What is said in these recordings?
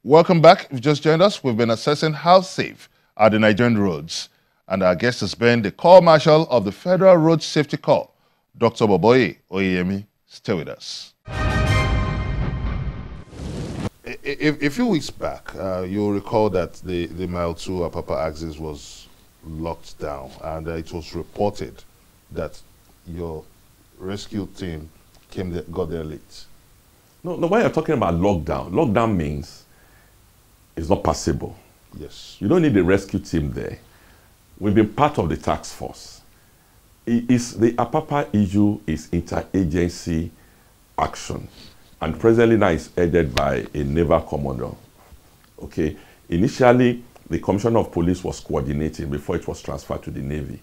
Welcome back. If you just joined us, we've been assessing how safe are the Nigerian roads. And our guest has been the Corps Marshal of the Federal Road Safety Corps, Dr. Boboye Oyemi. Stay with us. A few weeks back, you'll recall that the Mile 2 Apapa axis was locked down, and it was reported that your rescue team got there late. No, why you're talking about lockdown means it's not possible. Yes. You don't need a rescue team there. We've been part of the task force. The Apapa issue is interagency action, and presently now it's headed by a naval commodore. Okay. Initially, the Commissioner of Police was coordinating before it was transferred to the Navy.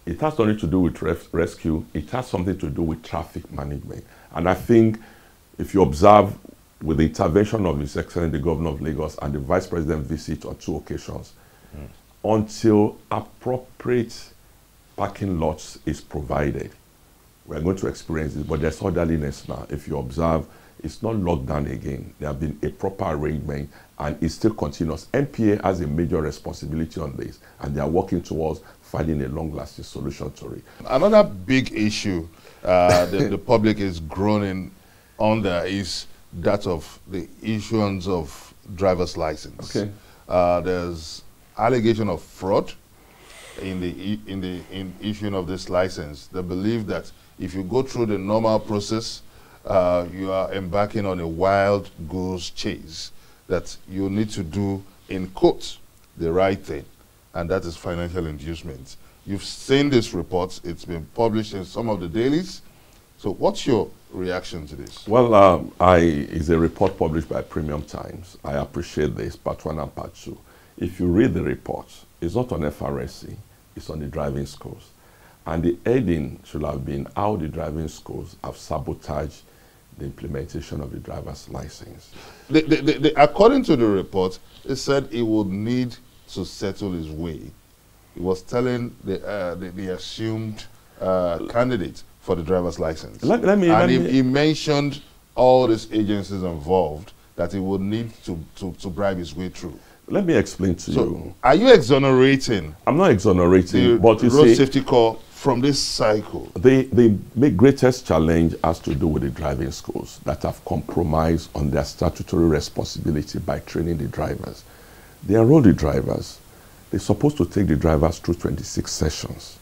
It has nothing to do with rescue. It has something to do with traffic management. And I think if you observe with the intervention of His Excellency the Governor of Lagos and the Vice President visit on 2 occasions, until appropriate parking lots is provided, we're going to experience this. But there's orderliness now. If you observe, it's not locked down again. There have been a proper arrangement, and it's still continuous. NPA has a major responsibility on this, and they are working towards finding a long-lasting solution to it. Another big issue the public is groaning under is that of the issuance of driver's license. Okay. There's allegation of fraud in issuing of this license. They believe that if you go through the normal process, you are embarking on a wild goose chase, that you need to do, in quotes, the right thing, and that is financial inducement. You've seen this report. It's been published in some of the dailies. So what's your reaction to this? Well, it's a report published by Premium Times. I appreciate this, part 1 and part 2. If you read the report, it's not on FRSC, it's on the driving schools. And the heading should have been how the driving schools have sabotaged the implementation of the driver's license. According to the report, it said it would need to settle his way. He was telling the assumed candidate for the driver's license. He mentioned all these agencies involved that he would need to bribe his way through. Let me explain to you. Are you exonerating? I'm not exonerating, but you Road see, Safety Corps from this cycle? The greatest challenge has to do with the driving schools that have compromised on their statutory responsibility by training the drivers. They enroll the drivers. They're supposed to take the drivers through 26 sessions,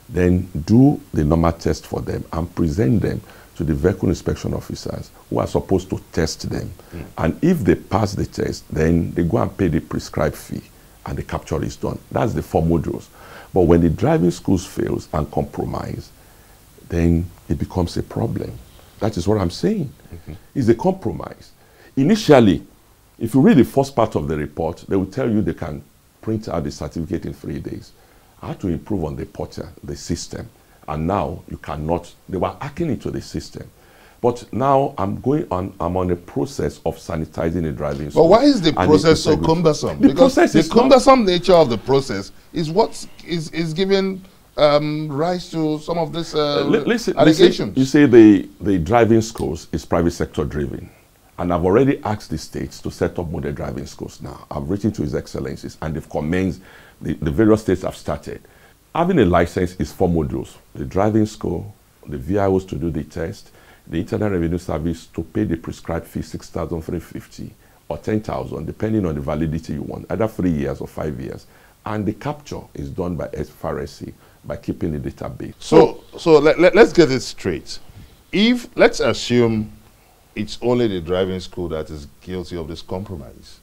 then do the normal test for them and present them to the vehicle inspection officers who are supposed to test them. And if they pass the test, then they go and pay the prescribed fee and the capture is done. That's the 4 modules. But when the driving schools fails and compromise, then it becomes a problem. That is what I'm saying. It's a compromise. Initially, if you read the first part of the report, they will tell you they can print out the certificate in 3 days. I had to improve on the portal, the system. And now you cannot, they were hacking into the system. But now I'm on a process of sanitizing the driving school. But why is the process so cumbersome? Because the cumbersome nature of the process is what is giving rise to some of this allegations. You say the driving schools is private sector driven. And I've already asked the states to set up model driving schools now. I've written to His Excellencies and they've commenced, the various states have started. Having a license is 4 modules. The driving school, the VIOs to do the test, the Internal Revenue Service to pay the prescribed fee, 6,350 or 10,000, depending on the validity you want, either 3 years or 5 years. And the capture is done by FRSC by keeping the database. So let's get it straight. Let's assume it's only the driving school that is guilty of this compromise.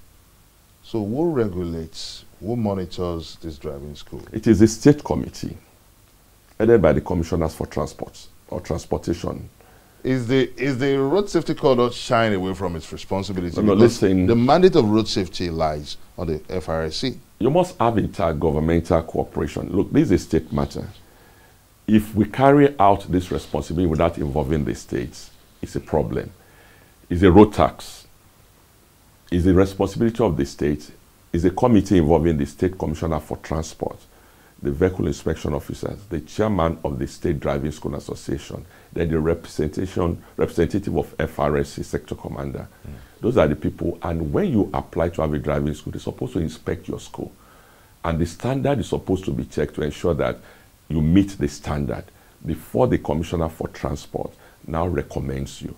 So who regulates, who monitors this driving school? It is a state committee headed by the commissioners for transport or transportation. Is the Road Safety Corps not shying away from its responsibility? No, listen. The mandate of road safety lies on the FRSC. You must have intergovernmental cooperation. Look, this is a state matter. If we carry out this responsibility without involving the states, it's a problem. It's a road tax. It's the responsibility of the state. It's a committee involving the State Commissioner for Transport, the vehicle inspection officers, the chairman of the State Driving School Association, then the representative of FRSC, sector commander. Those are the people, and when you apply to have a driving school, they're supposed to inspect your school. And the standard is supposed to be checked to ensure that you meet the standard before the Commissioner for Transport now recommends you.